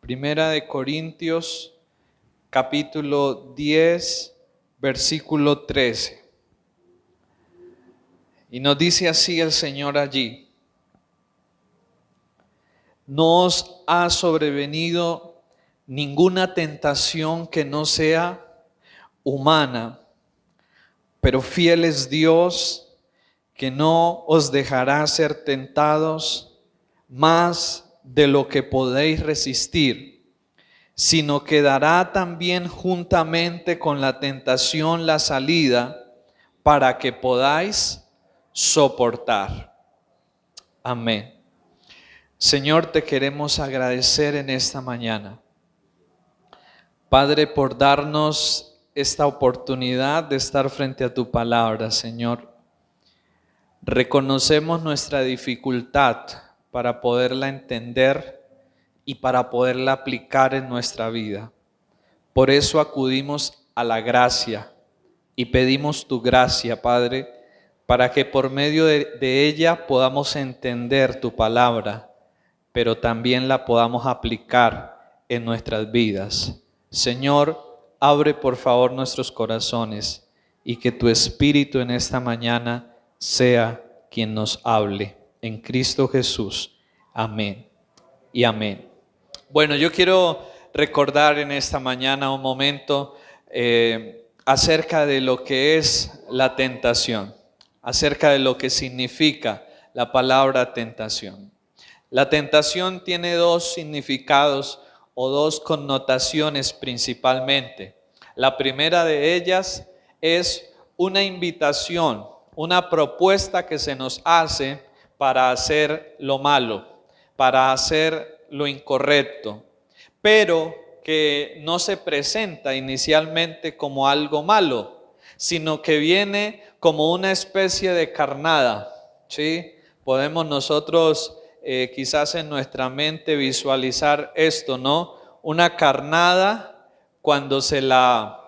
Primera de Corintios, capítulo 10, versículo 13. Y nos dice así el Señor allí: no os ha sobrevenido ninguna tentación que no sea humana, pero fiel es Dios, que no os dejará ser tentados más de lo que podéis resistir, sino que dará también juntamente con la tentación la salida para que podáis soportar. Amén. Señor, te queremos agradecer en esta mañana, Padre, por darnos esta oportunidad de estar frente a tu palabra, Señor. Reconocemos nuestra dificultad para poderla entender y para poderla aplicar en nuestra vida. Por eso acudimos a la gracia y pedimos tu gracia, Padre, para que por medio de ella podamos entender tu palabra, pero también la podamos aplicar en nuestras vidas. Señor, abre por favor nuestros corazones y que tu Espíritu en esta mañana sea quien nos hable. En Cristo Jesús. Amén y amén. Bueno, yo quiero recordar en esta mañana un momento acerca de lo que es la tentación, acerca de lo que significa la palabra tentación. La tentación tiene dos significados o dos connotaciones principalmente. La primera de ellas es una invitación, una propuesta que se nos hace para hacer lo malo, para hacer lo incorrecto, pero que no se presenta inicialmente como algo malo, sino que viene como una especie de carnada, ¿sí? Podemos nosotros quizás en nuestra mente visualizar esto, ¿no? Una carnada cuando se la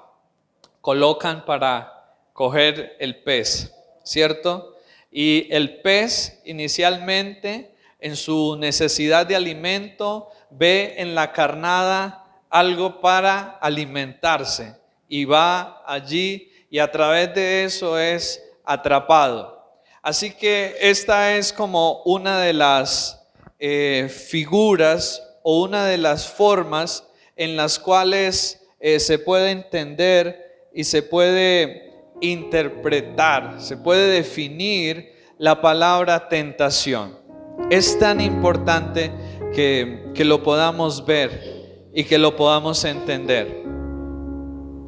colocan para coger el pez, ¿cierto? Y el pez inicialmente en su necesidad de alimento ve en la carnada algo para alimentarse y va allí y a través de eso es atrapado. Así que esta es como una de las figuras o una de las formas en las cuales se puede entender y se puede interpretar, se puede definir la palabra tentación. Es tan importante que lo podamos ver y que lo podamos entender,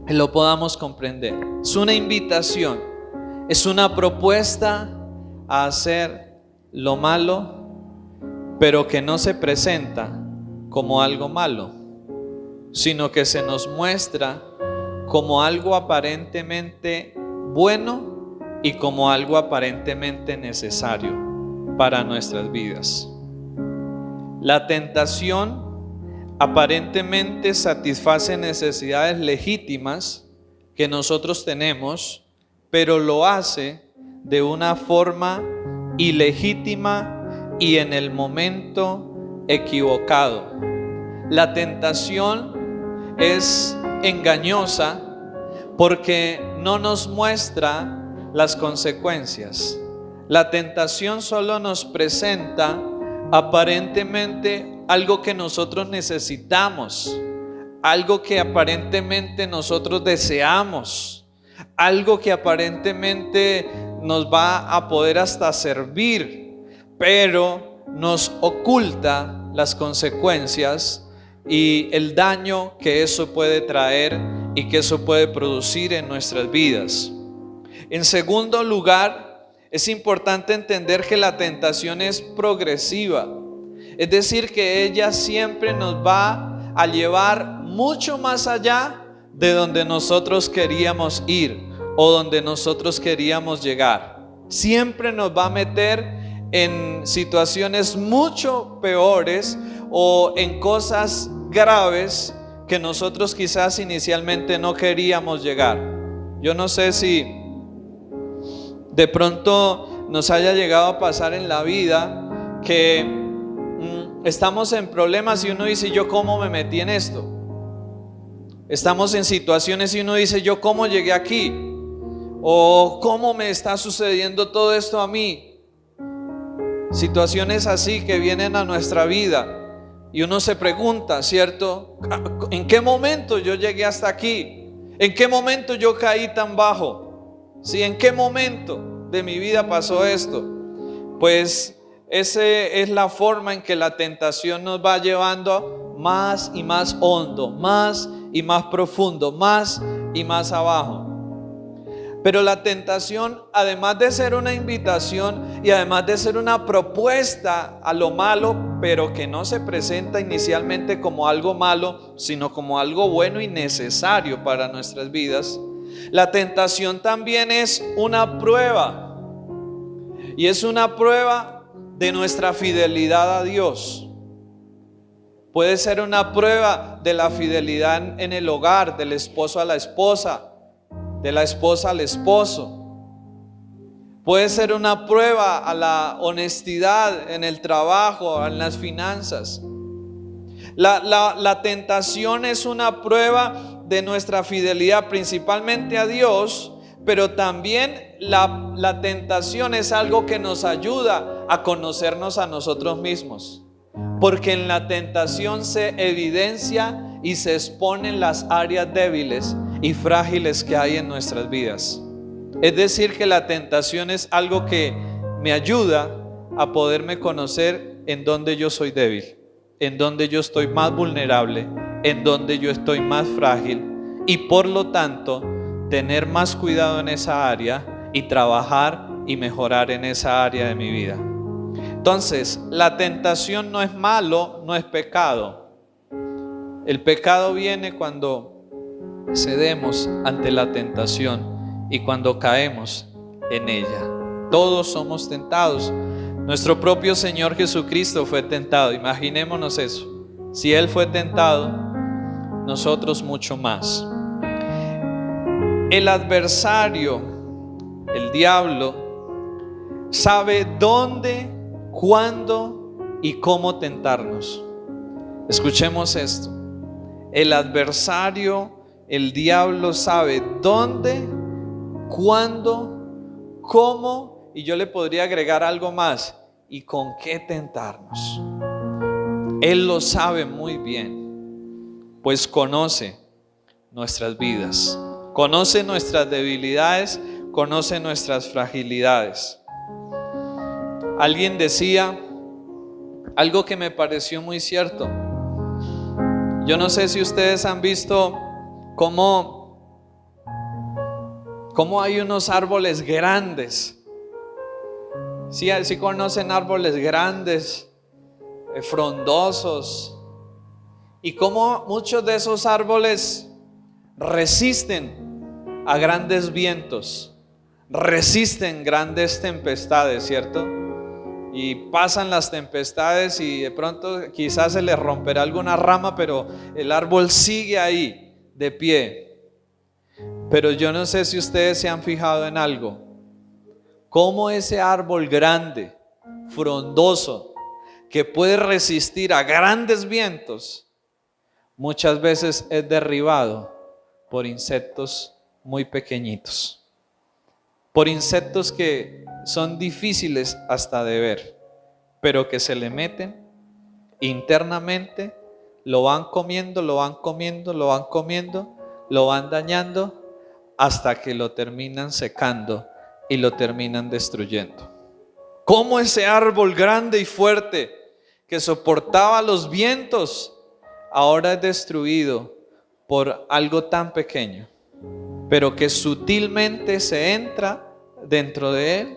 que lo podamos comprender. Es una invitación, es una propuesta a hacer lo malo, pero que no se presenta como algo malo, sino que se nos muestra como algo aparentemente bueno y como algo aparentemente necesario para nuestras vidas. La tentación aparentemente satisface necesidades legítimas que nosotros tenemos, pero lo hace de una forma ilegítima y en el momento equivocado. La tentación es engañosa porque no nos muestra las consecuencias. La tentación solo nos presenta aparentemente algo que nosotros necesitamos, algo que aparentemente nosotros deseamos, algo que aparentemente nos va a poder hasta servir, pero nos oculta las consecuencias y el daño que eso puede traer y que eso puede producir en nuestras vidas. En segundo lugar, es importante entender que la tentación es progresiva, es decir, que ella siempre nos va a llevar mucho más allá de donde nosotros queríamos ir o donde nosotros queríamos llegar. Siempre nos va a meter en situaciones mucho peores o en cosas graves que nosotros quizás inicialmente no queríamos llegar. Yo no sé si de pronto nos haya llegado a pasar en la vida que estamos en problemas y uno dice, ¿yo cómo me metí en esto? Estamos en situaciones y uno dice, ¿yo cómo llegué aquí? ¿O cómo me está sucediendo todo esto a mí? Situaciones así que vienen a nuestra vida y uno se pregunta, ¿cierto? ¿En qué momento yo llegué hasta aquí? ¿En qué momento yo caí tan bajo? ¿Sí? ¿En qué momento de mi vida pasó esto? Pues esa es la forma en que la tentación nos va llevando más y más hondo, más y más profundo, más y más abajo. Pero la tentación, además de ser una invitación y además de ser una propuesta a lo malo, pero que no se presenta inicialmente como algo malo, sino como algo bueno y necesario para nuestras vidas, la tentación también es una prueba. Y es una prueba de nuestra fidelidad a Dios. Puede ser una prueba de la fidelidad en el hogar, del esposo a la esposa, de la esposa al esposo. Puede ser una prueba a la honestidad en el trabajo, en las finanzas. La tentación es una prueba de nuestra fidelidad principalmente a Dios, pero también la tentación es algo que nos ayuda a conocernos a nosotros mismos. Porque en la tentación se evidencia y se exponen las áreas débiles y frágiles que hay en nuestras vidas. Es decir, que la tentación es algo que me ayuda a poderme conocer en donde yo soy débil, en donde yo estoy más vulnerable, en donde yo estoy más frágil, y por lo tanto tener más cuidado en esa área y trabajar y mejorar en esa área de mi vida. Entonces, la tentación no es malo, no es pecado. El pecado viene cuando cedemos ante la tentación y cuando caemos en ella. Todos somos tentados. Nuestro propio Señor Jesucristo fue tentado. Imaginémonos eso. Si Él fue tentado, nosotros mucho más. El adversario, el diablo, sabe dónde, cuándo y cómo tentarnos. Escuchemos esto. El adversario, el diablo, sabe dónde, cuándo, cómo, y yo le podría agregar algo más, y con qué tentarnos. Él lo sabe muy bien, pues conoce nuestras vidas, conoce nuestras debilidades, conoce nuestras fragilidades. Alguien decía algo que me pareció muy cierto. Yo no sé si ustedes han visto cómo hay unos árboles grandes. Sí conocen árboles grandes, frondosos, y cómo muchos de esos árboles resisten a grandes vientos, resisten grandes tempestades, ¿cierto? Y pasan las tempestades y de pronto quizás se les romperá alguna rama, pero el árbol sigue ahí de pie. Pero yo no sé si ustedes se han fijado en algo, cómo ese árbol grande, frondoso, que puede resistir a grandes vientos, muchas veces es derribado por insectos muy pequeñitos, por insectos que son difíciles hasta de ver, pero que se le meten internamente, lo van comiendo, lo van comiendo, lo van comiendo, lo van dañando hasta que lo terminan secando y lo terminan destruyendo. Como ese árbol grande y fuerte que soportaba los vientos ahora es destruido por algo tan pequeño, pero que sutilmente se entra dentro de él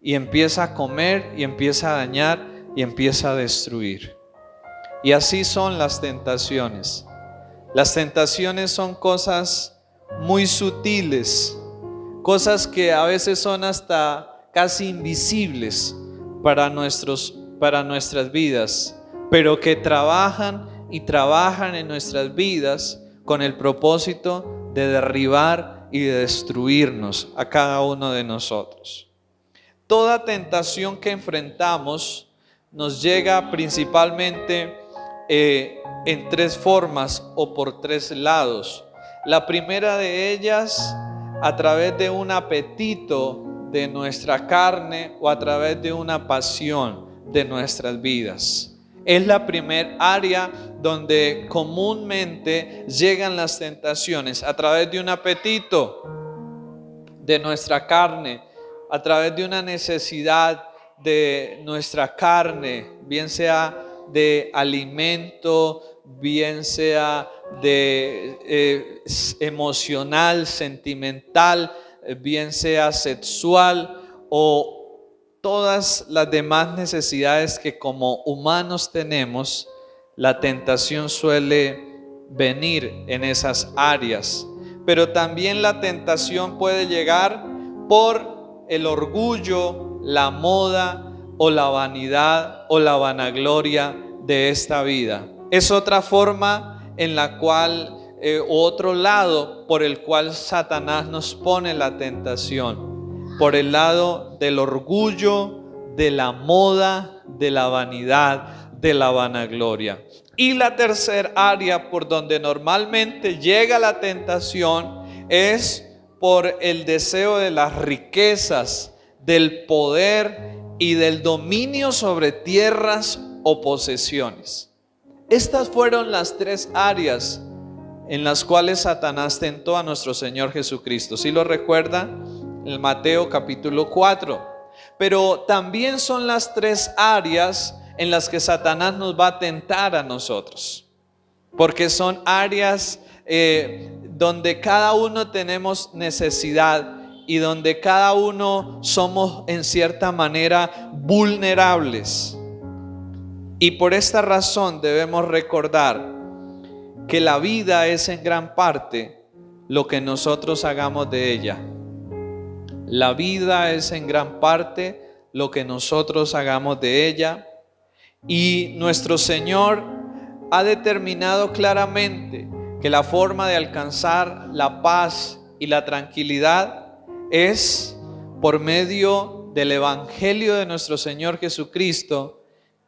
y empieza a comer y empieza a dañar y empieza a destruir. Y así son las tentaciones. Las tentaciones son cosas muy sutiles, cosas que a veces son hasta casi invisibles para nuestras vidas, pero que trabajan y trabajan en nuestras vidas con el propósito de derribar y de destruirnos a cada uno de nosotros. Toda tentación que enfrentamos nos llega principalmente en tres formas o por tres lados. La primera de ellas, a través de un apetito de nuestra carne o a través de una pasión de nuestras vidas. Es la primer área donde comúnmente llegan las tentaciones, a través de un apetito de nuestra carne, a través de una necesidad de nuestra carne, bien sea de alimento, bien sea de emocional, sentimental, bien sea sexual o todas las demás necesidades que como humanos tenemos. La tentación suele venir en esas áreas, pero también la tentación puede llegar por el orgullo, la moda o la vanidad o la vanagloria de esta vida. Es otra forma en la cual, otro lado por el cual Satanás nos pone la tentación, por el lado del orgullo, de la moda, de la vanidad, de la vanagloria. Y la tercera área por donde normalmente llega la tentación es por el deseo de las riquezas, del poder y del dominio sobre tierras o posesiones. Estas fueron las tres áreas en las cuales Satanás tentó a nuestro Señor Jesucristo. ¿Sí lo recuerda? En Mateo capítulo 4. Pero también son las tres áreas en las que Satanás nos va a tentar a nosotros, porque son áreas donde cada uno tenemos necesidad y donde cada uno somos en cierta manera vulnerables. Y por esta razón debemos recordar que la vida es en gran parte lo que nosotros hagamos de ella. La vida es en gran parte lo que nosotros hagamos de ella. Y nuestro Señor ha determinado claramente que la forma de alcanzar la paz y la tranquilidad es por medio del Evangelio de nuestro Señor Jesucristo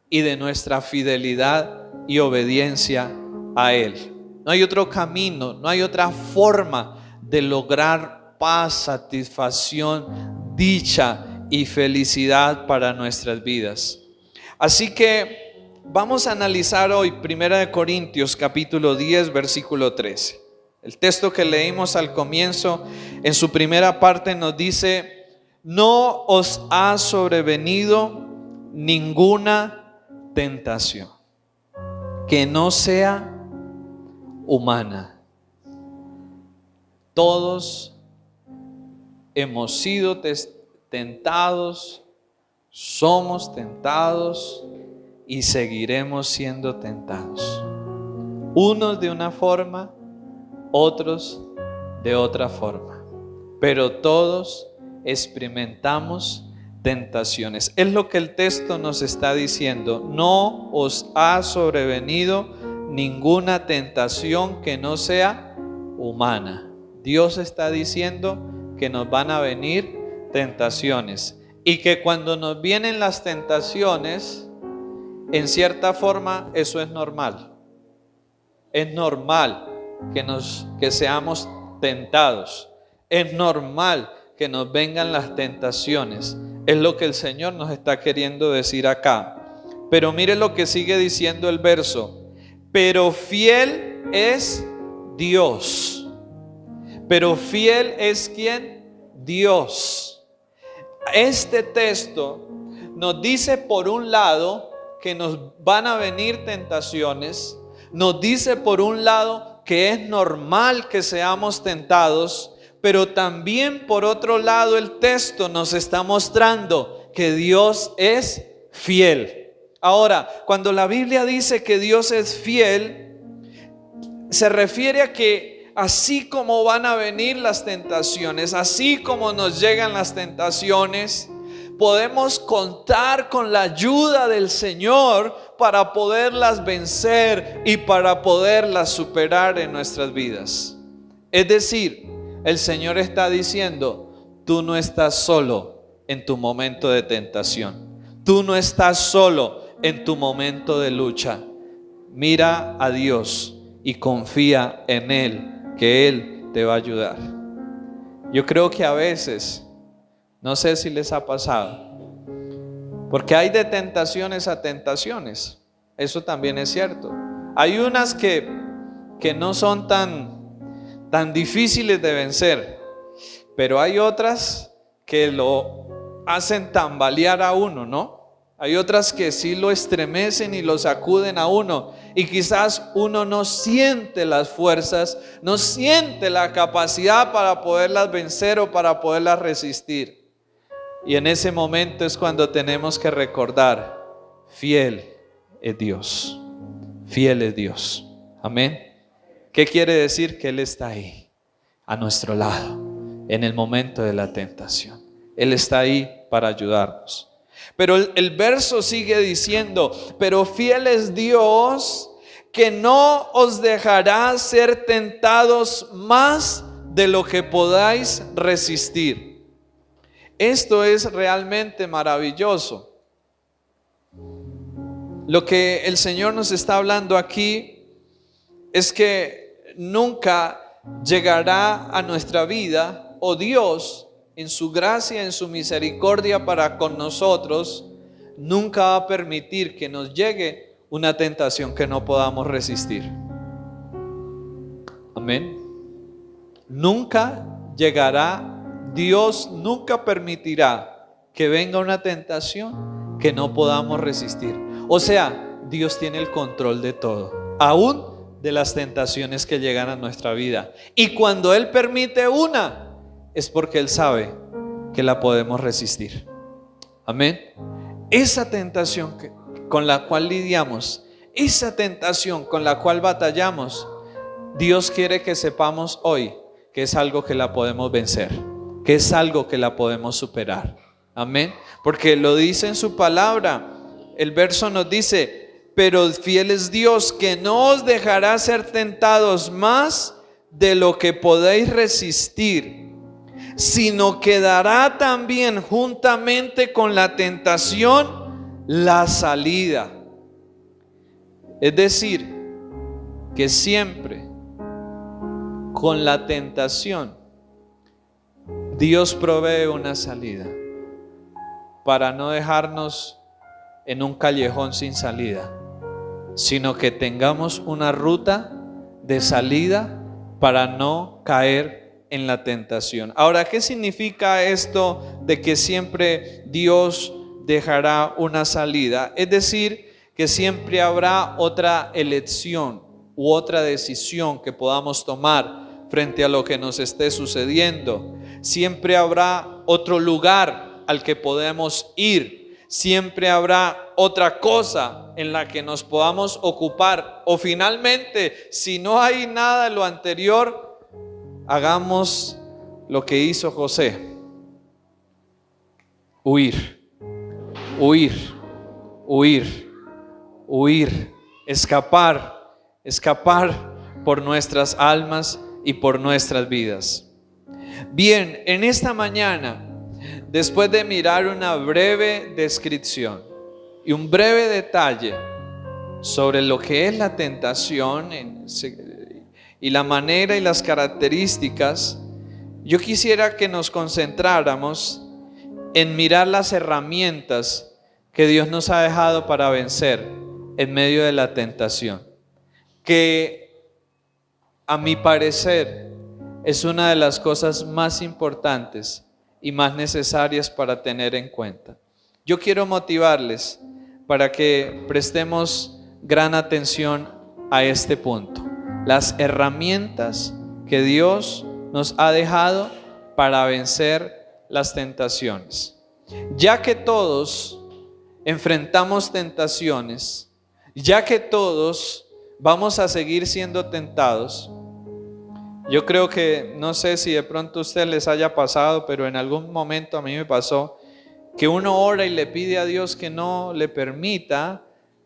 y de nuestra fidelidad y obediencia a Él. No hay otro camino, no hay otra forma de lograr paz, satisfacción, dicha y felicidad para nuestras vidas. Así que vamos a analizar hoy 1 Corintios capítulo 10 versículo 13. El texto que leímos al comienzo, en su primera parte nos dice: no os ha sobrevenido ninguna tentación que no sea humana. Todos hemos sido tentados, somos tentados y seguiremos siendo tentados. Unos de una forma, otros de otra forma, pero todos experimentamos tentaciones. Es lo que el texto nos está diciendo: no os ha sobrevenido ninguna tentación que no sea humana. Dios está diciendo que nos van a venir tentaciones y que cuando nos vienen las tentaciones, en cierta forma eso es normal. Es normal que seamos tentados. Es normal que nos vengan las tentaciones. Es lo que el Señor nos está queriendo decir acá. Pero mire lo que sigue diciendo el verso: pero fiel es Dios. Pero fiel es ¿quién? Dios. Este texto nos dice por un lado que nos van a venir tentaciones. Nos dice por un lado que es normal que seamos tentados, pero también por otro lado el texto nos está mostrando que Dios es fiel. Ahora, cuando la Biblia dice que Dios es fiel, se refiere a que así como van a venir las tentaciones, así como nos llegan las tentaciones, podemos contar con la ayuda del Señor para poderlas vencer y para poderlas superar en nuestras vidas. Es decir, el Señor está diciendo: tú no estás solo en tu momento de tentación. Tú no estás solo en tu momento de lucha. Mira a Dios y confía en Él, que Él te va a ayudar. Yo creo que a veces, no sé si les ha pasado, porque hay de tentaciones a tentaciones. Eso también es cierto. Hay unas que no son tan difíciles de vencer, pero hay otras que lo hacen tambalear a uno, ¿no? Hay otras que sí lo estremecen y lo sacuden a uno, y quizás uno no siente las fuerzas, no siente la capacidad para poderlas vencer o para poderlas resistir. Y en ese momento es cuando tenemos que recordar: fiel es Dios, fiel es Dios. Amén. ¿Qué quiere decir? Que Él está ahí, a nuestro lado, en el momento de la tentación. Él está ahí para ayudarnos. Pero el verso sigue diciendo: pero fiel es Dios, que no os dejará ser tentados más de lo que podáis resistir. Esto es realmente maravilloso. Lo que el Señor nos está hablando aquí es que nunca llegará a nuestra vida, o Dios en su gracia, en su misericordia para con nosotros, nunca va a permitir que nos llegue una tentación que no podamos resistir. Amén. Nunca llegará, Dios nunca permitirá que venga una tentación que no podamos resistir. O sea, Dios tiene el control de todo, aún de las tentaciones que llegan a nuestra vida. Y cuando Él permite una, es porque Él sabe que la podemos resistir. Amén. Esa tentación con la cual lidiamos, esa tentación con la cual batallamos, Dios quiere que sepamos hoy que es algo que la podemos vencer, que es algo que la podemos superar. Amén. Porque lo dice en su palabra. El verso nos dice: pero fiel es Dios, que no os dejará ser tentados más de lo que podéis resistir, sino que dará también juntamente con la tentación la salida. Es decir, que siempre con la tentación Dios provee una salida, para no dejarnos en un callejón sin salida, sino que tengamos una ruta de salida para no caer en la tentación. Ahora, ¿qué significa esto de que siempre Dios dejará una salida? Es decir, que siempre habrá otra elección u otra decisión que podamos tomar frente a lo que nos esté sucediendo. Siempre habrá otro lugar al que podemos ir. Siempre habrá otra cosa en la que nos podamos ocupar. O finalmente, si no hay nada de lo anterior, hagamos lo que hizo José: huir, huir, huir, huir, escapar, escapar por nuestras almas y por nuestras vidas. Bien, en esta mañana, después de mirar una breve descripción y un breve detalle sobre lo que es la tentación y la manera y las características, yo quisiera que nos concentráramos en mirar las herramientas que Dios nos ha dejado para vencer en medio de la tentación, que a mi parecer es una de las cosas más importantes y más necesarias para tener en cuenta. Yo quiero motivarles para que prestemos gran atención a este punto: las herramientas que Dios nos ha dejado para vencer las tentaciones. Ya que todos enfrentamos tentaciones, ya que todos vamos a seguir siendo tentados, yo creo que, no sé si de pronto a ustedes les haya pasado, pero en algún momento a mí me pasó que uno ora y le pide a Dios que no le permita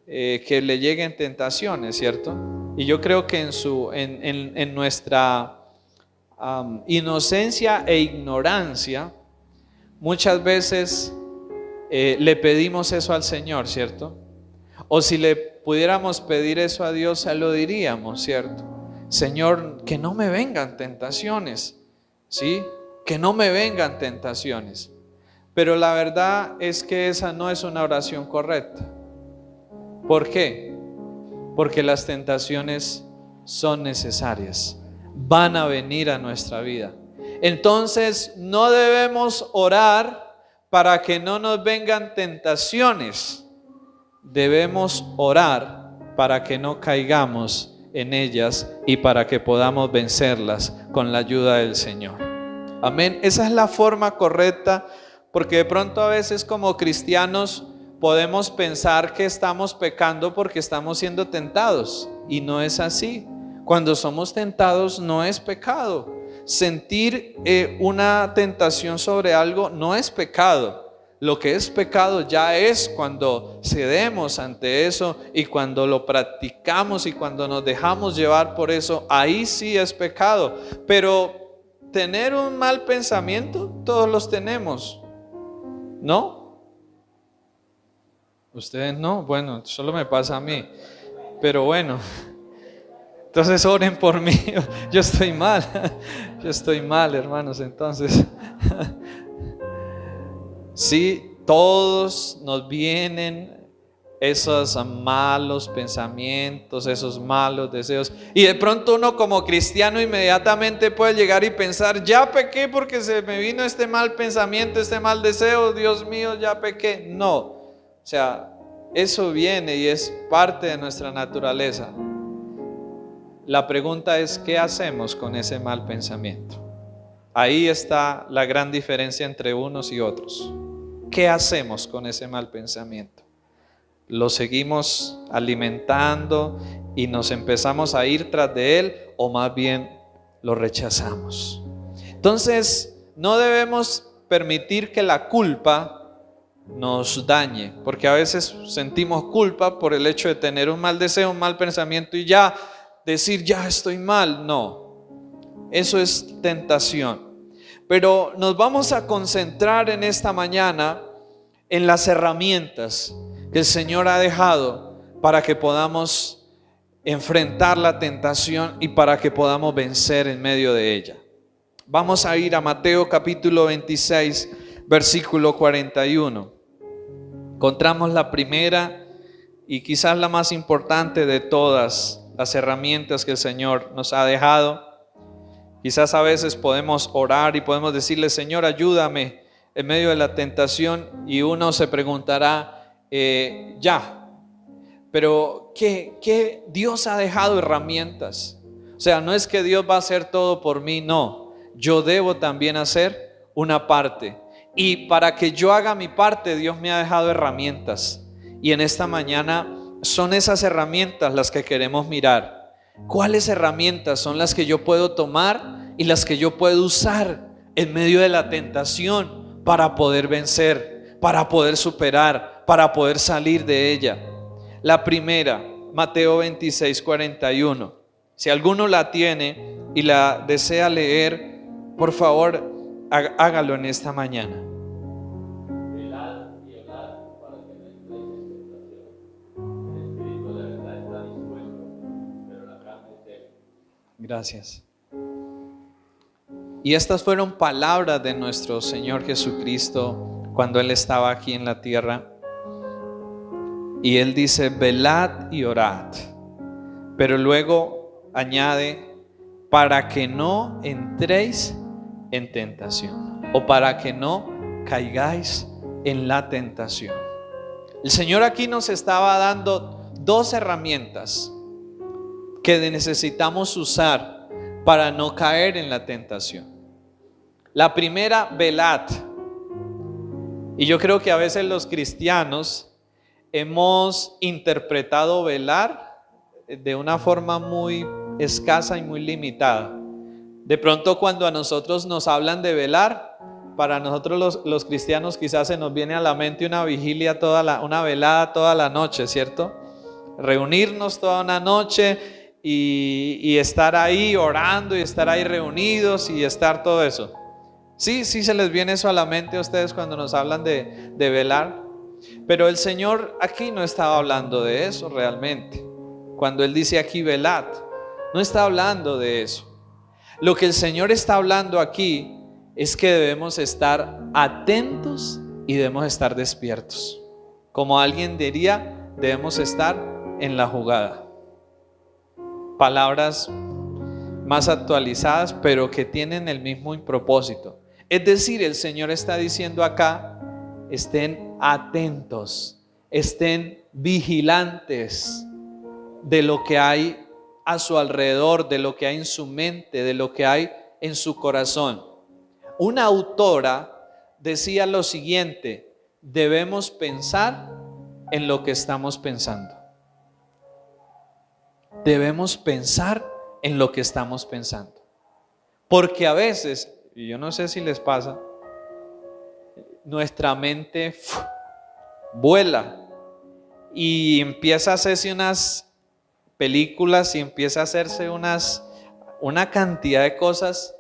que le lleguen tentaciones, ¿cierto? Y yo creo que en nuestra inocencia e ignorancia, muchas veces le pedimos eso al Señor, ¿cierto? O si le pudiéramos pedir eso a Dios, se lo diríamos, ¿cierto? Señor, que no me vengan tentaciones, ¿sí? Que no me vengan tentaciones. Pero la verdad es que esa no es una oración correcta. ¿Por qué? Porque las tentaciones son necesarias, van a venir a nuestra vida. Entonces no debemos orar para que no nos vengan tentaciones. Debemos orar para que no caigamos en ellas y para que podamos vencerlas con la ayuda del Señor. Amén. Esa es la forma correcta, porque de pronto a veces como cristianos podemos pensar que estamos pecando porque estamos siendo tentados, y no es así. Cuando somos tentados no es pecado. Sentir una tentación sobre algo no es pecado. Lo que es pecado ya es cuando cedemos ante eso y cuando lo practicamos y cuando nos dejamos llevar por eso. Ahí sí es pecado. Pero tener un mal pensamiento, todos los tenemos, ¿no? Ustedes no, bueno, solo me pasa a mí. Pero bueno, entonces oren por mí. Yo estoy mal, hermanos, entonces. Sí, todos nos vienen esos malos pensamientos, esos malos deseos, y de pronto uno como cristiano inmediatamente puede llegar y pensar: ya pequé porque se me vino este mal pensamiento, este mal deseo, Dios mío, ya pequé. No, o sea, eso viene y es parte de nuestra naturaleza. La pregunta es: ¿qué hacemos con ese mal pensamiento? Ahí está la gran diferencia entre unos y otros. ¿Qué hacemos con ese mal pensamiento? ¿Lo seguimos alimentando y nos empezamos a ir tras de él, o más bien lo rechazamos? Entonces, no debemos permitir que la culpa nos dañe, porque a veces sentimos culpa por el hecho de tener un mal deseo, un mal pensamiento, y ya decir: ya estoy mal. No, eso es tentación. Pero nos vamos a concentrar en esta mañana en las herramientas que el Señor ha dejado para que podamos enfrentar la tentación y para que podamos vencer en medio de ella. Vamos a ir a Mateo capítulo 26, versículo 41. Encontramos la primera y quizás la más importante de todas las herramientas que el Señor nos ha dejado. Quizás a veces podemos orar y podemos decirle: Señor, ayúdame en medio de la tentación, y uno se preguntará: pero ¿qué? Dios ha dejado herramientas. O sea, no es que Dios va a hacer todo por mí, no. Yo debo también hacer una parte. Y para que yo haga mi parte, Dios me ha dejado herramientas. Y en esta mañana son esas herramientas las que queremos mirar. ¿Cuáles herramientas son las que yo puedo tomar y las que yo puedo usar en medio de la tentación para poder vencer, para poder superar, para poder salir de ella? La primera, Mateo 26, 41. Si alguno la tiene y la desea leer, por favor, hágalo en esta mañana. Gracias. Y estas fueron palabras de nuestro Señor Jesucristo cuando Él estaba aquí en la tierra. Y Él dice: velad y orad. Pero luego añade: para que no entréis en tentación, o para que no caigáis en la tentación. El Señor aquí nos estaba dando dos herramientas que necesitamos usar para no caer en la tentación. La primera, velad. Y yo creo que a veces los cristianos hemos interpretado velar de una forma muy escasa y muy limitada. De pronto, cuando a nosotros nos hablan de velar, para nosotros los cristianos quizás se nos viene a la mente una vigilia, una velada toda la noche, ¿cierto? Reunirnos toda una noche y estar ahí orando y estar ahí reunidos y estar todo eso. Sí se les viene eso a la mente a ustedes cuando nos hablan de velar. Pero el Señor aquí no estaba hablando de eso realmente. Cuando Él dice aquí velad, no está hablando de eso. Lo que el Señor está hablando aquí es que debemos estar atentos y debemos estar despiertos. Como alguien diría, debemos estar en la jugada. Palabras más actualizadas, pero que tienen el mismo propósito. Es decir, el Señor está diciendo acá, estén atentos, estén vigilantes de lo que hay a su alrededor, de lo que hay en su mente, de lo que hay en su corazón. Una autora decía lo siguiente: debemos pensar en lo que estamos pensando. Debemos pensar en lo que estamos pensando. Porque a veces, y yo no sé si les pasa, nuestra mente vuela y empieza a hacerse unas películas y empieza a hacerse una cantidad de cosas,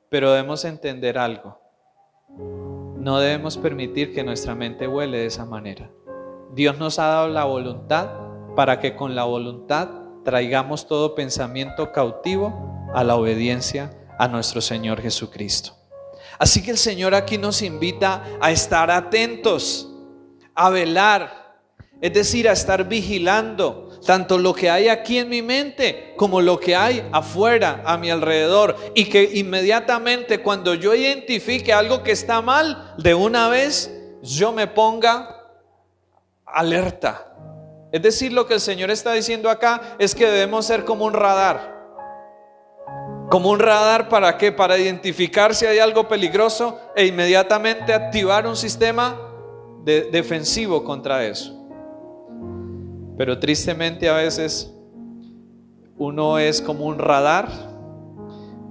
pero debemos entender algo. No debemos permitir que nuestra mente vuele de esa manera. Dios nos ha dado la voluntad para que con la voluntad traigamos todo pensamiento cautivo a la obediencia a nuestro Señor Jesucristo. Así que el Señor aquí nos invita a estar atentos, a velar, es decir, a estar vigilando tanto lo que hay aquí en mi mente como lo que hay afuera a mi alrededor, y que inmediatamente cuando yo identifique algo que está mal, de una vez yo me ponga alerta. Es decir, lo que el Señor está diciendo acá es que debemos ser como un radar. ¿Como un radar para qué? Para identificar si hay algo peligroso e inmediatamente activar un sistema defensivo contra eso. Pero tristemente a veces uno es como un radar,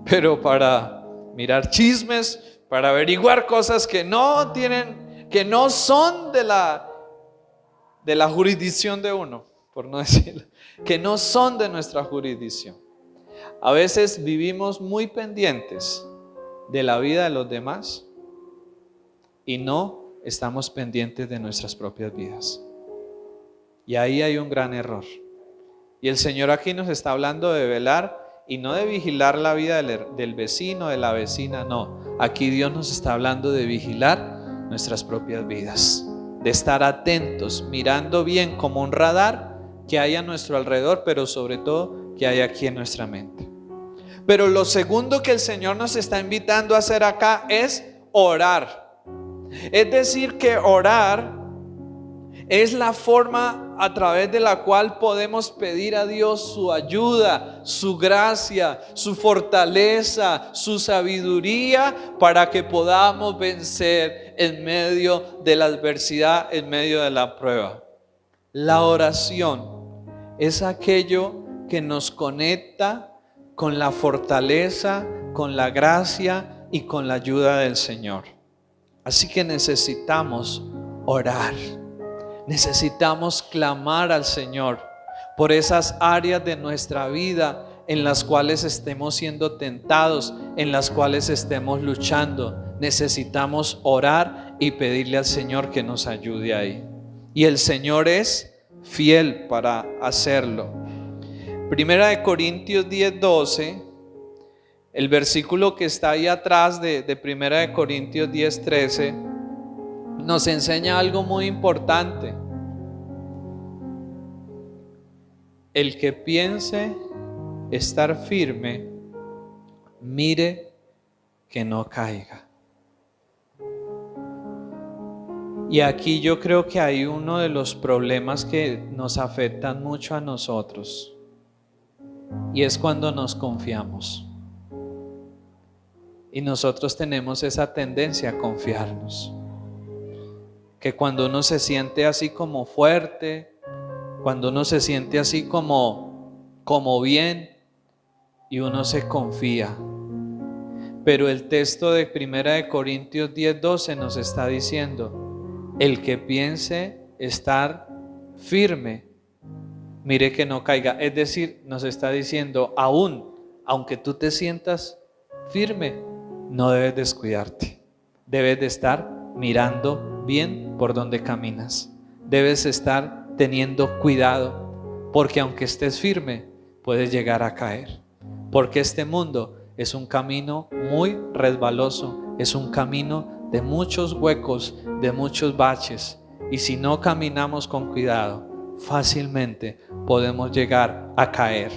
pero para mirar chismes, para averiguar cosas que no tienen, que no son de la jurisdicción de uno, por no decirlo, que no son de nuestra jurisdicción. A veces vivimos muy pendientes de la vida de los demás y no estamos pendientes de nuestras propias vidas. Y ahí hay un gran error. Y el Señor aquí nos está hablando de velar y no de vigilar la vida del vecino, de la vecina, no. Aquí Dios nos está hablando de vigilar nuestras propias vidas, de estar atentos, mirando bien como un radar que hay a nuestro alrededor, pero sobre todo que hay aquí en nuestra mente. Pero lo segundo que el Señor nos está invitando a hacer acá es orar. Es decir, que orar es la forma a través de la cual podemos pedir a Dios su ayuda, su gracia, su fortaleza, su sabiduría para que podamos vencer en medio de la adversidad, en medio de la prueba. La oración es aquello que nos conecta con la fortaleza, con la gracia y con la ayuda del Señor. Así que necesitamos orar. Necesitamos clamar al Señor por esas áreas de nuestra vida en las cuales estemos siendo tentados, en las cuales estemos luchando. Necesitamos orar y pedirle al Señor que nos ayude ahí. Y el Señor es fiel para hacerlo. Primera de Corintios 10:12, el versículo que está ahí atrás de Primera de Corintios 10:13, nos enseña algo muy importante. El que piense estar firme, mire que no caiga. Y aquí yo creo que hay uno de los problemas que nos afectan mucho a nosotros, y es cuando nos confiamos. Y nosotros tenemos esa tendencia a confiarnos. Que cuando uno se siente así como fuerte, cuando uno se siente así como bien, y uno se confía. Pero el texto de Primera de Corintios 10:12 nos está diciendo: el que piense estar firme, mire que no caiga. Es decir, nos está diciendo, aunque tú te sientas firme, no debes descuidarte. Debes de estar mirando bien por donde caminas. Debes estar teniendo cuidado, porque aunque estés firme, puedes llegar a caer. Porque este mundo es un camino muy resbaloso, es un camino de muchos huecos, de muchos baches. Y si no caminamos con cuidado, fácilmente podemos llegar a caer.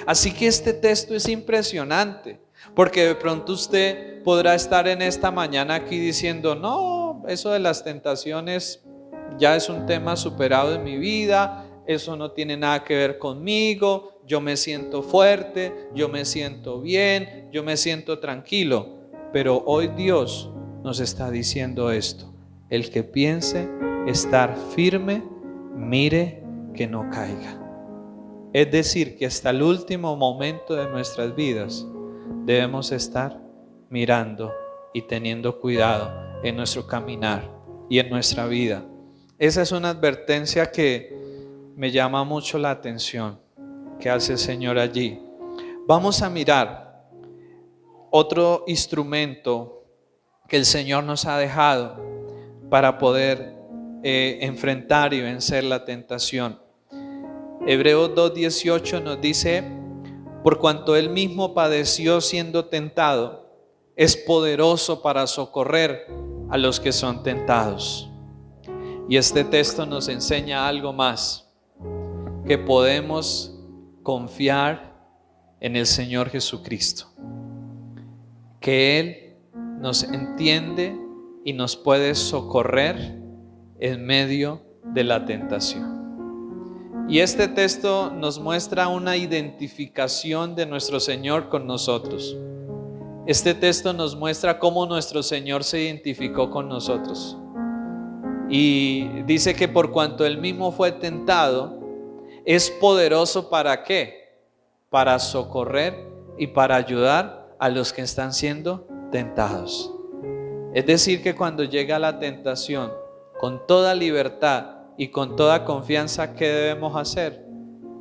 Así que este texto es impresionante, porque de pronto usted podrá estar en esta mañana aquí diciendo: no, eso de las tentaciones ya es un tema superado en mi vida, eso no tiene nada que ver conmigo, yo me siento fuerte, yo me siento bien, yo me siento tranquilo. Pero hoy Dios nos está diciendo esto: el que piense estar firme, mire que no caiga. Es decir, que hasta el último momento de nuestras vidas debemos estar mirando y teniendo cuidado en nuestro caminar y en nuestra vida. Esa es una advertencia que me llama mucho la atención que hace el Señor allí. Vamos a mirar otro instrumento que el Señor nos ha dejado para poder enfrentar y vencer la tentación. Hebreos 2:18 nos dice: por cuanto Él mismo padeció siendo tentado, es poderoso para socorrer a los que son tentados. Y este texto nos enseña algo más: que podemos confiar en el Señor Jesucristo, que Él nos entiende y nos puede socorrer en medio de la tentación. Y este texto nos muestra una identificación de nuestro Señor con nosotros. Este texto nos muestra cómo nuestro Señor se identificó con nosotros. Y dice que por cuanto Él mismo fue tentado, es poderoso ¿para qué? Para socorrer y para ayudar a los que están siendo tentados. Es decir, que cuando llega la tentación, con toda libertad y con toda confianza, ¿qué debemos hacer?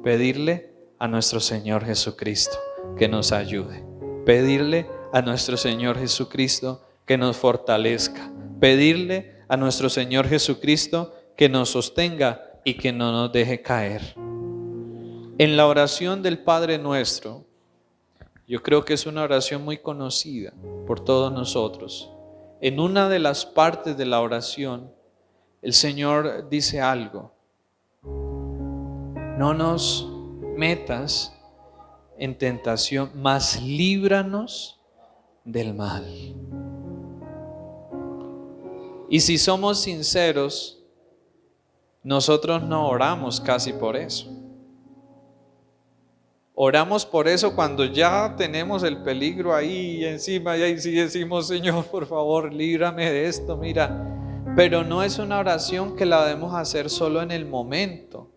Pedirle a nuestro Señor Jesucristo que nos ayude. Pedirle a nuestro Señor Jesucristo que nos fortalezca. Pedirle a nuestro Señor Jesucristo que nos sostenga y que no nos deje caer. En la oración del Padre Nuestro, yo creo que es una oración muy conocida por todos nosotros. En una de las partes de la oración, el Señor dice algo: no nos metas en tentación, mas líbranos del mal. Y si somos sinceros, nosotros no oramos casi por eso. Oramos por eso cuando ya tenemos el peligro ahí encima, y ahí sí decimos: Señor, por favor, líbrame de esto, mira. Pero no es una oración que la debemos hacer solo en el momento.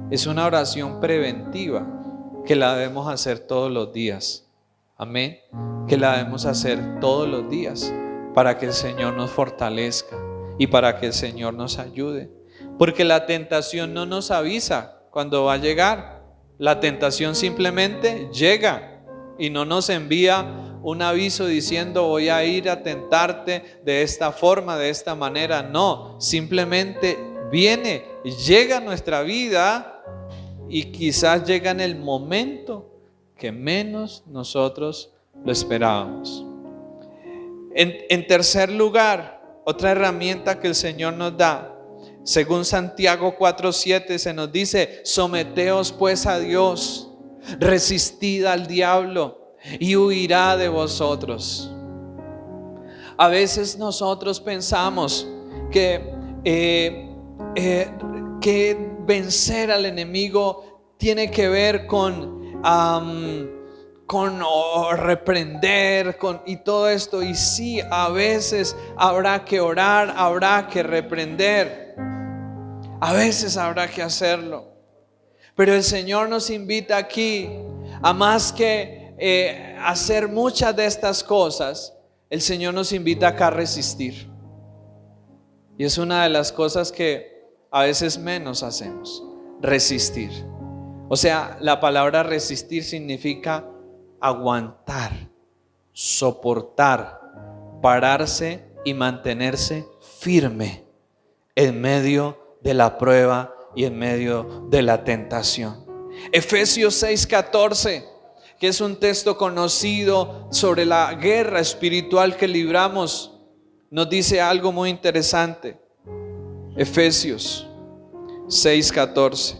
Es una oración preventiva que la debemos hacer todos los días. Amén. Que la debemos hacer todos los días para que el Señor nos fortalezca y para que el Señor nos ayude. Porque la tentación no nos avisa cuando va a llegar. La tentación simplemente llega y no nos envía un aviso diciendo: voy a ir a tentarte de esta forma, de esta manera. No, simplemente viene, llega a nuestra vida y quizás llega en el momento que menos nosotros lo esperábamos. En tercer lugar, otra herramienta que el Señor nos da, según Santiago 4:7, se nos dice: someteos pues a Dios, resistid al diablo y huirá de vosotros. A veces nosotros pensamos que vencer al enemigo tiene que ver con reprender y todo esto. Y sí, a veces habrá que orar, habrá que reprender, a veces habrá que hacerlo. Pero el Señor nos invita aquí a más que hacer muchas de estas cosas. El Señor nos invita acá a resistir. Y es una de las cosas que a veces menos hacemos: resistir. O sea, la palabra resistir significa aguantar, soportar, pararse y mantenerse firme en medio de la prueba y en medio de la tentación. Efesios 6:14, que es un texto conocido sobre la guerra espiritual que libramos, nos dice algo muy interesante. Efesios 6:14.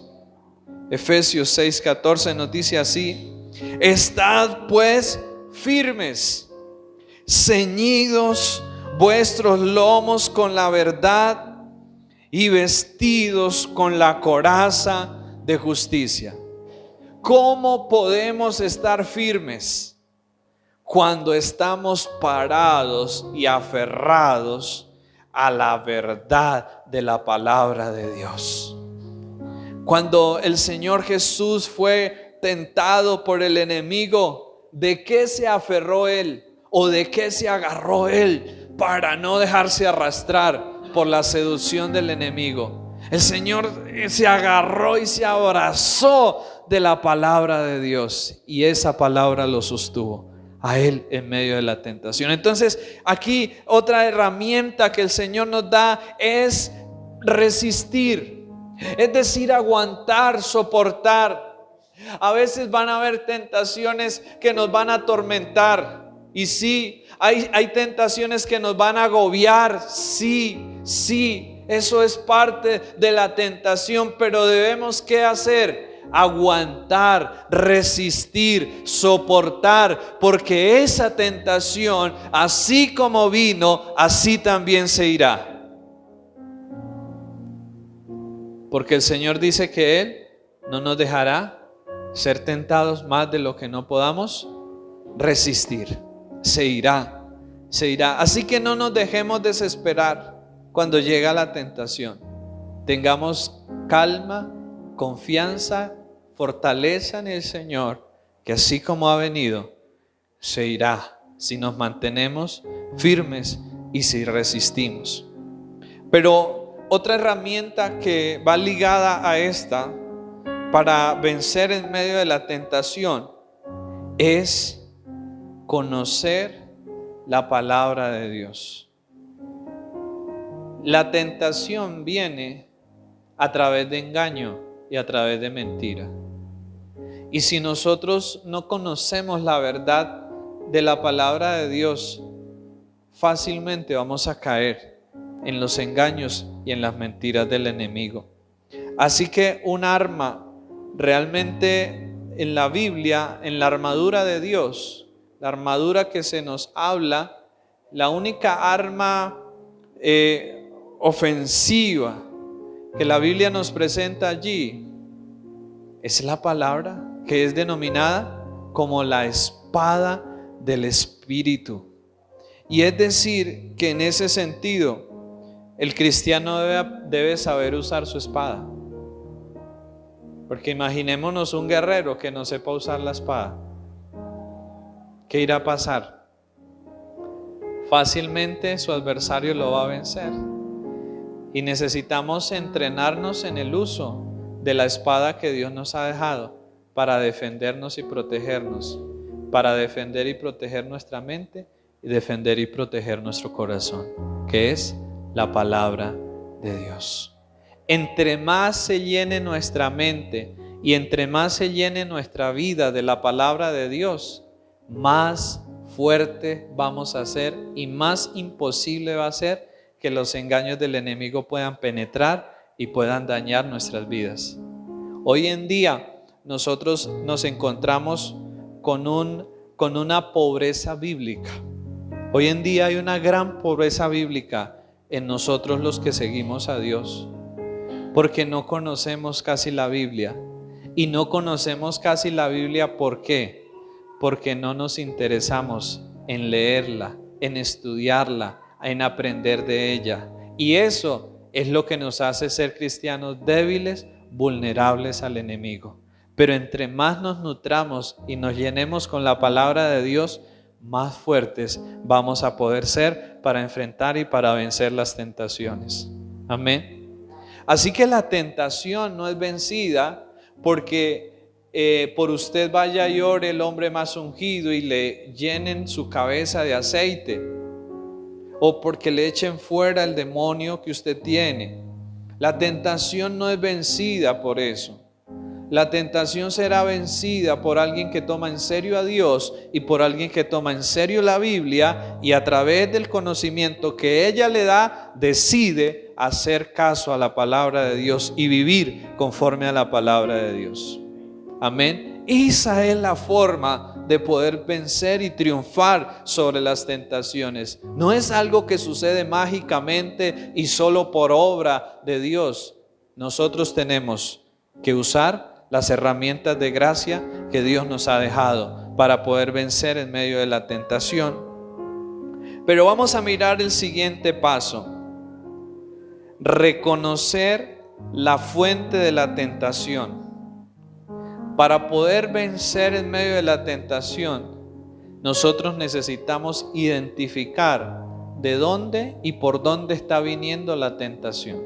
Efesios 6:14 nos dice así: estad pues firmes, ceñidos vuestros lomos con la verdad y vestidos con la coraza de justicia. ¿Cómo podemos estar firmes? Cuando estamos parados y aferrados a la verdad de la palabra de Dios. Cuando el Señor Jesús fue tentado por el enemigo, ¿de qué se aferró Él? ¿O de qué se agarró Él para no dejarse arrastrar por la seducción del enemigo? El Señor se agarró y se abrazó de la palabra de Dios, y esa palabra lo sostuvo a Él en medio de la tentación. Entonces, aquí otra herramienta que el Señor nos da es resistir, es decir, aguantar, soportar. A veces van a haber tentaciones que nos van a atormentar, y sí, hay tentaciones que nos van a agobiar, sí, eso es parte de la tentación, pero debemos ¿qué hacer? Aguantar, resistir, soportar, porque esa tentación, así como vino, así también se irá. Porque el Señor dice que Él no nos dejará ser tentados más de lo que no podamos resistir. Se irá. Así que no nos dejemos desesperar cuando llega la tentación. Tengamos calma, confianza, fortaleza en el Señor, que así como ha venido, se irá si nos mantenemos firmes y si resistimos. Pero otra herramienta que va ligada a esta para vencer en medio de la tentación es conocer la palabra de Dios. La tentación viene a través de engaño y a través de mentira. Y si nosotros no conocemos la verdad de la palabra de Dios, fácilmente vamos a caer en los engaños y en las mentiras del enemigo. Así que un arma realmente en la Biblia, en la armadura de Dios, la armadura que se nos habla, la única arma ofensiva que la Biblia nos presenta allí es la palabra, que es denominada como la espada del Espíritu. Y es decir, que en ese sentido el cristiano debe saber usar su espada. Porque imaginémonos un guerrero que no sepa usar la espada. ¿Qué irá a pasar? Fácilmente su adversario lo va a vencer. Y necesitamos entrenarnos en el uso de la espada que Dios nos ha dejado para defendernos y protegernos, para defender y proteger nuestra mente y defender y proteger nuestro corazón, que es la palabra de Dios. Entre más se llene nuestra mente y entre más se llene nuestra vida de la palabra de Dios, más fuerte vamos a ser y más imposible va a ser que los engaños del enemigo puedan penetrar y puedan dañar nuestras vidas. Hoy en día nosotros nos encontramos con una pobreza bíblica. Hoy en día hay una gran pobreza bíblica en nosotros los que seguimos a Dios, porque no conocemos casi la Biblia. Y no conocemos casi la Biblia, ¿por qué? Porque no nos interesamos en leerla, en estudiarla, en aprender de ella. Y eso es lo que nos hace ser cristianos débiles, vulnerables al enemigo. Pero entre más nos nutramos y nos llenemos con la palabra de Dios, más fuertes vamos a poder ser para enfrentar y para vencer las tentaciones. Amén. Así que la tentación no es vencida porque por usted vaya y ore el hombre más ungido y le llenen su cabeza de aceite, o porque le echen fuera el demonio que usted tiene. La tentación no es vencida por eso. La tentación será vencida por alguien que toma en serio a Dios y por alguien que toma en serio la Biblia y a través del conocimiento que ella le da, decide hacer caso a la palabra de Dios y vivir conforme a la palabra de Dios. Amén. Esa es la forma de poder vencer y triunfar sobre las tentaciones. No es algo que sucede mágicamente y solo por obra de Dios. Nosotros tenemos que usar las herramientas de gracia que Dios nos ha dejado para poder vencer en medio de la tentación. Pero vamos a mirar el siguiente paso: reconocer la fuente de la tentación. Para poder vencer en medio de la tentación, nosotros necesitamos identificar de dónde y por dónde está viniendo la tentación.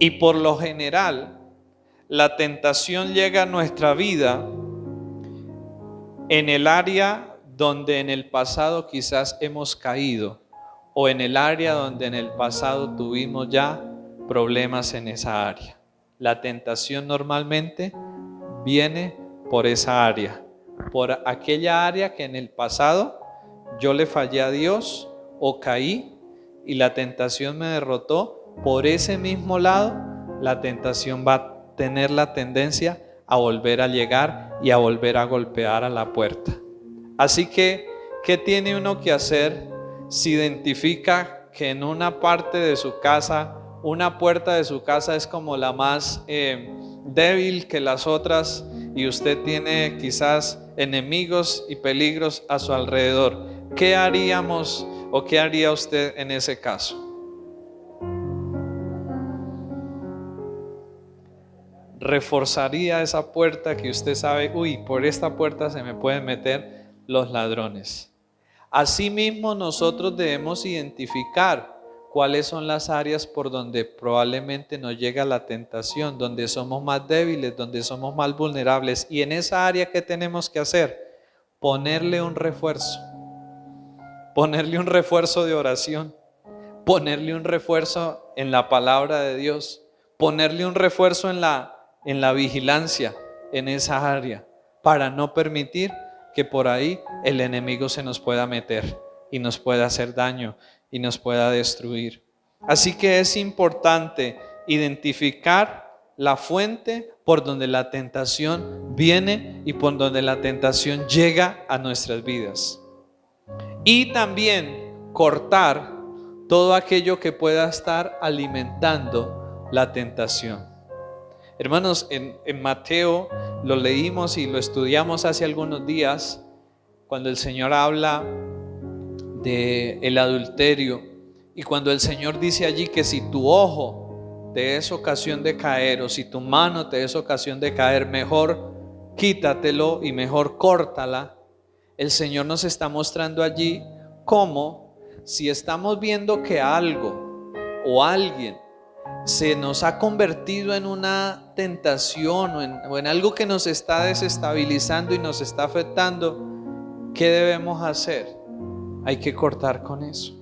Y por lo general, la tentación llega a nuestra vida en el área donde en el pasado quizás hemos caído, o en el área donde en el pasado tuvimos ya problemas en esa área. La tentación normalmente viene por esa área, por aquella área que en el pasado yo le fallé a Dios o caí y la tentación me derrotó. Por ese mismo lado, la tentación va a tener la tendencia a volver a llegar y a volver a golpear a la puerta. Así que, ¿qué tiene uno que hacer si identifica que en una parte de su casa, una puerta de su casa es como la más débil que las otras y usted tiene quizás enemigos y peligros a su alrededor? ¿Qué haríamos o qué haría usted en ese caso? Reforzaría esa puerta que usted sabe, por esta puerta se me pueden meter los ladrones. Asimismo, nosotros debemos identificar cuáles son las áreas por donde probablemente nos llega la tentación, donde somos más débiles, donde somos más vulnerables. Y en esa área, ¿qué tenemos que hacer? Ponerle un refuerzo de oración, ponerle un refuerzo en la palabra de Dios, ponerle un refuerzo en la vigilancia en esa área, para no permitir que por ahí el enemigo se nos pueda meter y nos pueda hacer daño y nos pueda destruir. Así que es importante identificar la fuente por donde la tentación viene y por donde la tentación llega a nuestras vidas. Y también cortar todo aquello que pueda estar alimentando la tentación. Hermanos, en Mateo lo leímos y lo estudiamos hace algunos días, cuando el Señor habla del adulterio y cuando el Señor dice allí que si tu ojo te es ocasión de caer o si tu mano te es ocasión de caer, mejor quítatelo y mejor córtala. El Señor nos está mostrando allí cómo, si estamos viendo que algo o alguien se nos ha convertido en una tentación o en algo que nos está desestabilizando y nos está afectando, ¿qué debemos hacer? Hay que cortar con eso.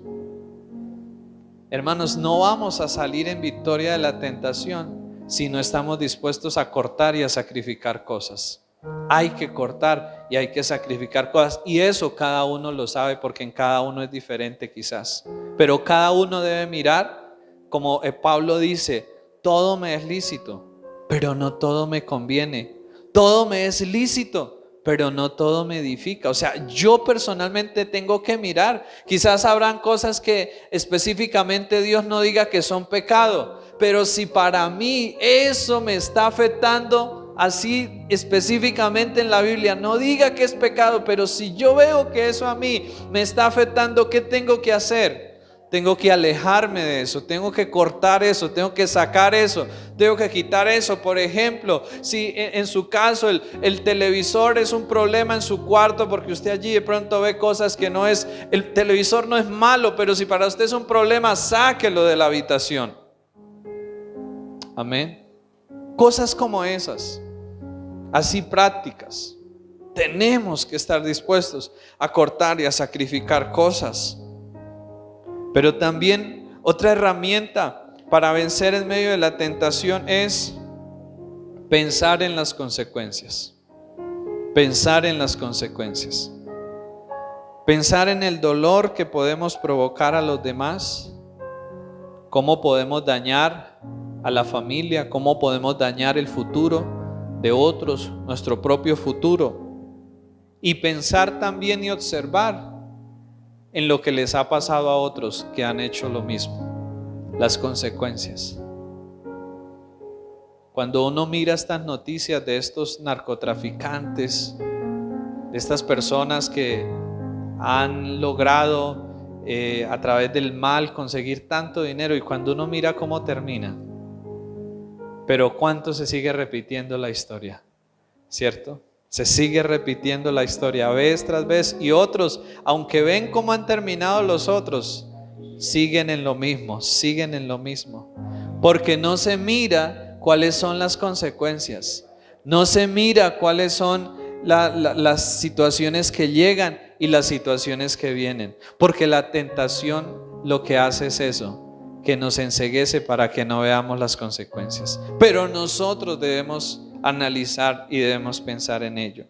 Hermanos, no vamos a salir en victoria de la tentación si no estamos dispuestos a cortar y a sacrificar cosas. Hay que cortar y hay que sacrificar cosas, y eso cada uno lo sabe, porque en cada uno es diferente quizás, pero cada uno debe mirar, como Pablo dice: todo me es lícito, pero no todo me conviene. Todo me es lícito, pero no todo me edifica. O sea, yo personalmente tengo que mirar. Quizás habrán cosas que específicamente Dios no diga que son pecado, pero si para mí eso me está afectando, así específicamente en la Biblia no diga que es pecado, pero si yo veo que eso a mí me está afectando, ¿qué tengo que hacer? Tengo que alejarme de eso, tengo que cortar eso, tengo que sacar eso, tengo que quitar eso. Por ejemplo, si en su caso el televisor es un problema en su cuarto, porque usted allí de pronto ve cosas que no es, el televisor no es malo, pero si para usted es un problema, sáquelo de la habitación. Amén. Cosas como esas, así prácticas. Tenemos que estar dispuestos a cortar y a sacrificar cosas. Pero también otra herramienta para vencer en medio de la tentación es pensar en las consecuencias. Pensar en las consecuencias. Pensar en el dolor que podemos provocar a los demás, cómo podemos dañar a la familia, cómo podemos dañar el futuro de otros, nuestro propio futuro. Y pensar también y observar en lo que les ha pasado a otros que han hecho lo mismo, las consecuencias. Cuando uno mira estas noticias de estos narcotraficantes, de estas personas que han logrado a través del mal conseguir tanto dinero, y cuando uno mira cómo termina, pero cuánto se sigue repitiendo la historia, ¿cierto? Se sigue repitiendo la historia vez tras vez, y otros, aunque ven cómo han terminado los otros, siguen en lo mismo, porque no se mira cuáles son las consecuencias, no se mira cuáles son las situaciones que llegan y las situaciones que vienen, porque la tentación lo que hace es eso, que nos enceguece para que no veamos las consecuencias. Pero nosotros debemos analizar y debemos pensar en ello.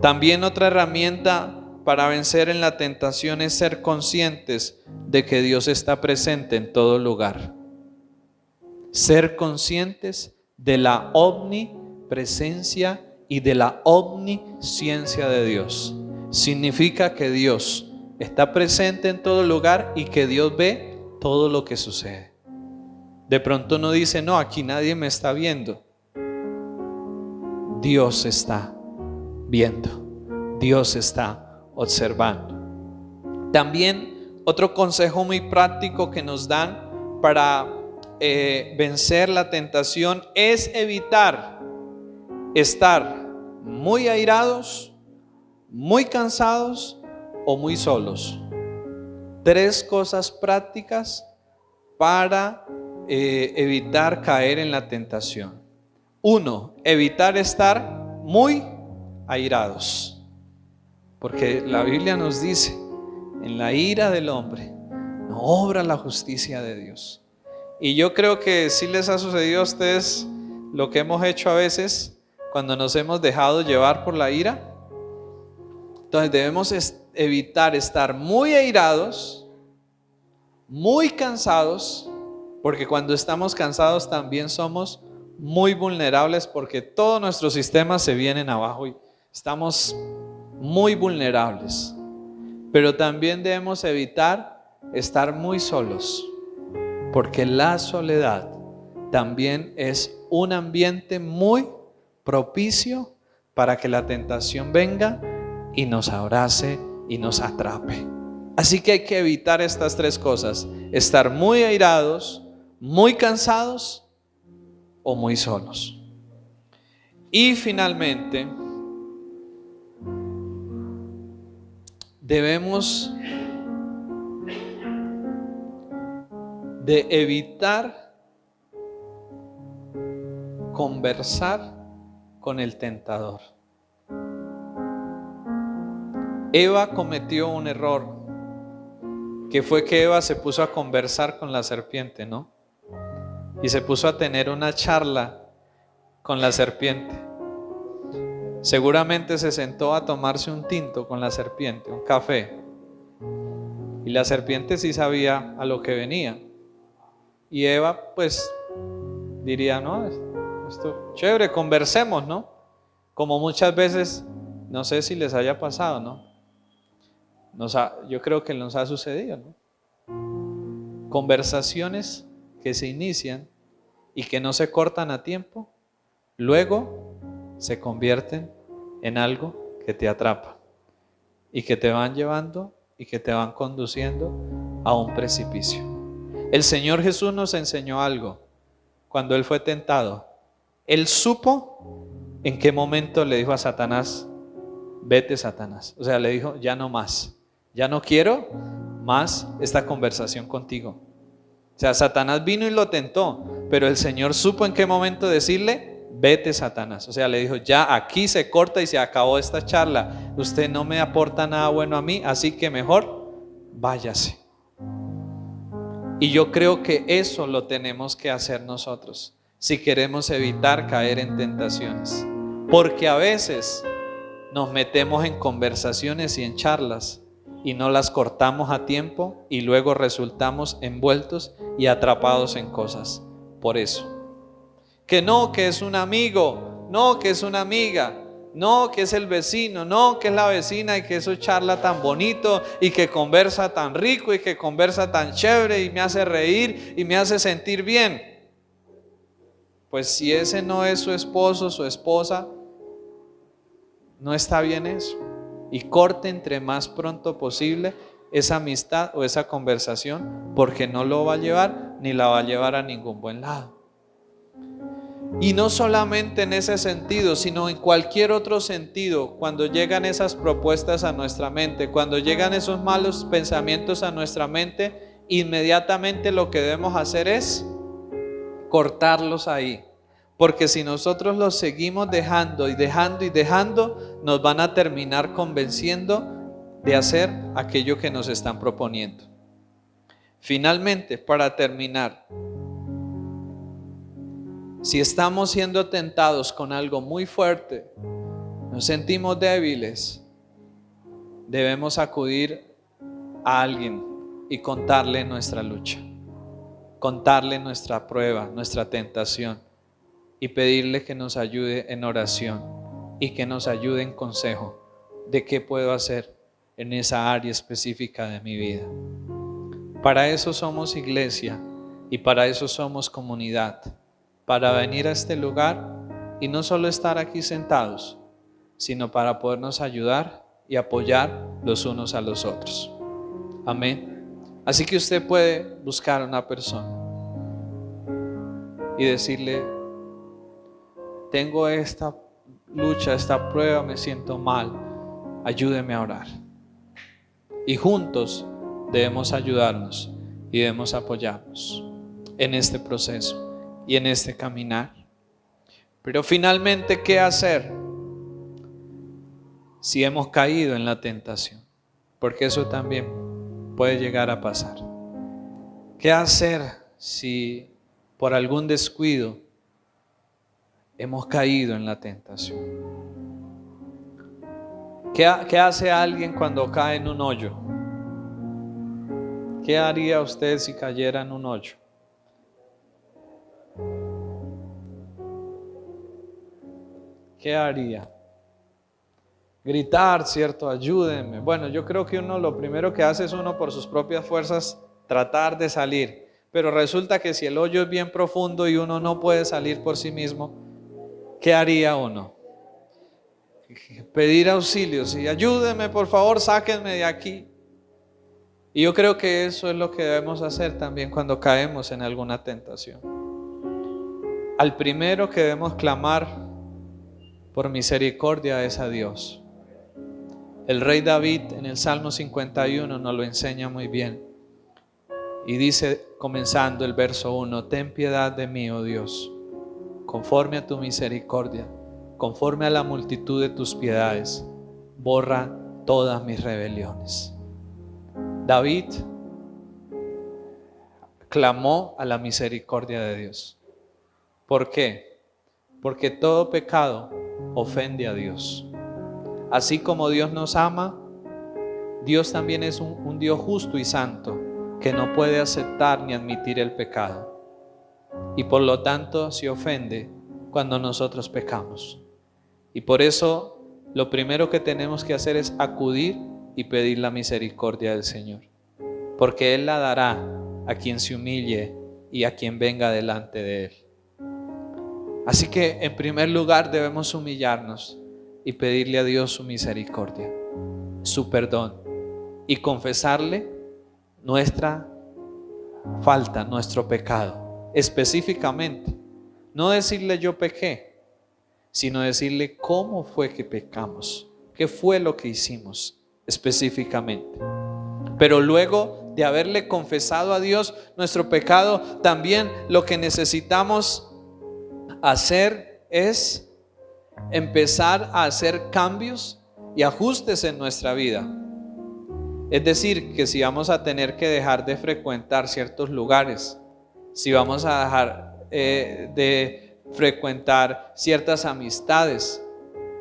También otra herramienta para vencer en la tentación es ser conscientes de que Dios está presente en todo lugar. Ser conscientes de la omnipresencia y de la omnisciencia de Dios. Significa que Dios está presente en todo lugar y que Dios ve todo lo que sucede. De pronto uno dice, no, aquí nadie me está viendo. Dios está viendo, Dios está observando. También otro consejo muy práctico que nos dan para vencer la tentación es evitar estar muy airados, muy cansados o muy solos. 3 cosas prácticas para evitar caer en la tentación. 1, evitar estar muy airados, porque la Biblia nos dice, en la ira del hombre no obra la justicia de Dios. Y yo creo que sí les ha sucedido a ustedes lo que hemos hecho a veces cuando nos hemos dejado llevar por la ira. Entonces debemos evitar estar muy airados, muy cansados, porque cuando estamos cansados también somos muy vulnerables, porque todos nuestros sistemas se vienen abajo y estamos muy vulnerables. Pero también debemos evitar estar muy solos, porque la soledad también es un ambiente muy propicio para que la tentación venga y nos abrace y nos atrape. Así que hay que evitar estas 3 cosas: estar muy airados, muy cansados o muy solos. Y finalmente, debemos de evitar conversar con el tentador. Eva cometió un error, que fue que Eva se puso a conversar con la serpiente, ¿no? Y se puso a tener una charla con la serpiente. Seguramente se sentó a tomarse un tinto con la serpiente, un café. Y la serpiente sí sabía a lo que venía. Y Eva pues diría, no, esto chévere, conversemos, ¿no? Como muchas veces, no sé si les haya pasado, ¿no? Yo creo que nos ha sucedido, ¿no? Conversaciones que se inician y que no se cortan a tiempo, luego se convierten en algo que te atrapa y que te van llevando y que te van conduciendo a un precipicio. El Señor Jesús nos enseñó algo cuando Él fue tentado. Él supo en qué momento le dijo a Satanás, vete, Satanás. O sea, le dijo, ya no más, ya no quiero más esta conversación contigo. O sea, Satanás vino y lo tentó, pero el Señor supo en qué momento decirle, vete, Satanás. O sea, le dijo, ya aquí se corta y se acabó esta charla. Usted no me aporta nada bueno a mí, así que mejor váyase. Y yo creo que eso lo tenemos que hacer nosotros si queremos evitar caer en tentaciones. Porque a veces nos metemos en conversaciones y en charlas y no las cortamos a tiempo y luego resultamos envueltos y atrapados en cosas. Por eso. Que no, que es un amigo, no, que es una amiga, no, que es el vecino, no, que es la vecina y que eso charla tan bonito y que conversa tan rico y que conversa tan chévere y me hace reír y me hace sentir bien. Pues si ese no es su esposo, su esposa, no está bien eso. Y corte entre más pronto posible esa amistad o esa conversación, porque no lo va a llevar ni la va a llevar a ningún buen lado. Y no solamente en ese sentido, sino en cualquier otro sentido. Cuando llegan esas propuestas a nuestra mente, cuando llegan esos malos pensamientos a nuestra mente, inmediatamente lo que debemos hacer es cortarlos ahí. Porque si nosotros los seguimos dejando y dejando y dejando, nos van a terminar convenciendo de hacer aquello que nos están proponiendo. Finalmente, para terminar, si estamos siendo tentados con algo muy fuerte, nos sentimos débiles, debemos acudir a alguien y contarle nuestra lucha, contarle nuestra prueba, nuestra tentación y pedirle que nos ayude en oración y que nos ayude en consejo de qué puedo hacer en esa área específica de mi vida. Para eso somos iglesia y para eso somos comunidad. Para venir a este lugar y no solo estar aquí sentados, sino para podernos ayudar y apoyar los unos a los otros. Amén. Así que usted puede buscar a una persona y decirle: tengo esta lucha, esta prueba, me siento mal, ayúdeme a orar. Y juntos debemos ayudarnos y debemos apoyarnos en este proceso y en este caminar. Pero finalmente, ¿qué hacer si hemos caído en la tentación? Porque eso también puede llegar a pasar. ¿Qué hacer si por algún descuido hemos caído en la tentación? ¿Qué hace alguien cuando cae en un hoyo? ¿Qué haría usted si cayera en un hoyo? ¿Qué haría? Gritar, ¿cierto? Ayúdenme. Bueno, yo creo que uno lo primero que hace es uno por sus propias fuerzas tratar de salir. Pero resulta que si el hoyo es bien profundo y uno no puede salir por sí mismo, ¿qué haría uno? Pedir auxilio. Sí, ayúdenme, por favor, sáquenme de aquí. Y yo creo que eso es lo que debemos hacer también cuando caemos en alguna tentación. Al primero que debemos clamar por misericordia es a Dios. El rey David en el Salmo 51 nos lo enseña muy bien. Y dice, comenzando el verso 1, ten piedad de mí, oh Dios, conforme a tu misericordia, conforme a la multitud de tus piedades, borra todas mis rebeliones. David clamó a la misericordia de Dios. ¿Por qué? Porque todo pecado ofende a Dios. Así como Dios nos ama, Dios también es un Dios justo y santo que no puede aceptar ni admitir el pecado. Y por lo tanto se ofende cuando nosotros pecamos. Y por eso lo primero que tenemos que hacer es acudir y pedir la misericordia del Señor. Porque Él la dará a quien se humille y a quien venga delante de Él. Así que en primer lugar debemos humillarnos y pedirle a Dios su misericordia, su perdón y confesarle nuestra falta, nuestro pecado, específicamente. No decirle yo pequé, sino decirle cómo fue que pecamos, qué fue lo que hicimos específicamente. Pero luego de haberle confesado a Dios nuestro pecado, también lo que necesitamos hacer es empezar a hacer cambios y ajustes en nuestra vida. Es decir, que si vamos a tener que dejar de frecuentar ciertos lugares, si vamos a dejar de frecuentar ciertas amistades,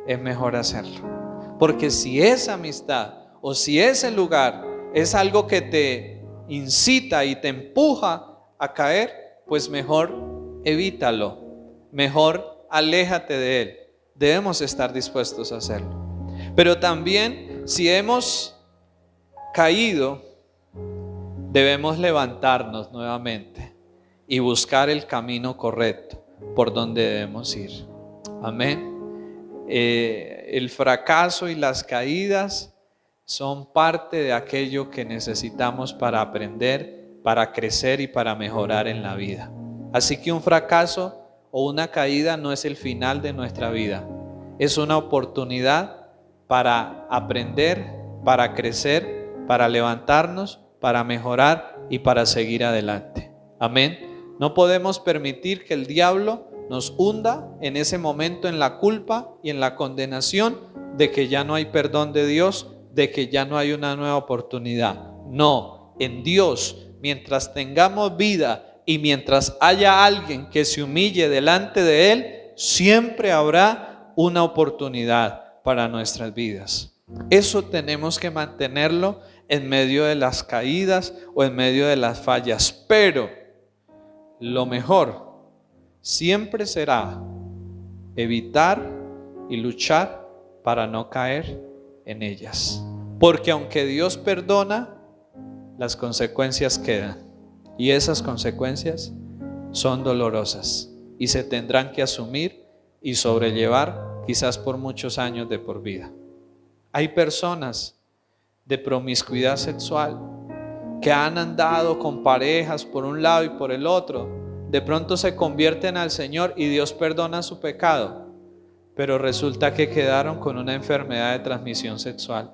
es mejor hacerlo. Porque si esa amistad o si ese lugar es algo que te incita y te empuja a caer, pues mejor evítalo, mejor aléjate de él. Debemos estar dispuestos a hacerlo. Pero también, si hemos caído, debemos levantarnos nuevamente y buscar el camino correcto por donde debemos ir. Amén. El fracaso y las caídas son parte de aquello que necesitamos para aprender, para crecer y para mejorar en la vida. Así que un fracaso o una caída no es el final de nuestra vida, es una oportunidad para aprender, para crecer, para levantarnos, para mejorar y para seguir adelante. Amén. No podemos permitir que el diablo nos hunda en ese momento en la culpa y en la condenación de que ya no hay perdón de Dios, de que ya no hay una nueva oportunidad. No, en Dios, mientras tengamos vida y mientras haya alguien que se humille delante de Él, siempre habrá una oportunidad para nuestras vidas. Eso tenemos que mantenerlo en medio de las caídas o en medio de las fallas, pero lo mejor siempre será evitar y luchar para no caer en ellas. Porque aunque Dios perdona, las consecuencias quedan. Y esas consecuencias son dolorosas y se tendrán que asumir y sobrellevar quizás por muchos años de por vida. Hay personas de promiscuidad sexual que han andado con parejas por un lado y por el otro. De pronto se convierten al Señor y Dios perdona su pecado, pero resulta que quedaron con una enfermedad de transmisión sexual.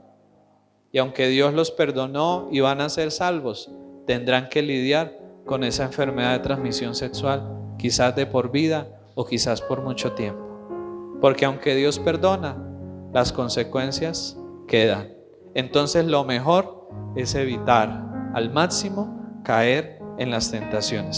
Y aunque Dios los perdonó y van a ser salvos, tendrán que lidiar con esa enfermedad de transmisión sexual, quizás de por vida o quizás por mucho tiempo. Porque aunque Dios perdona, las consecuencias quedan. Entonces lo mejor es evitar al máximo caer en las tentaciones.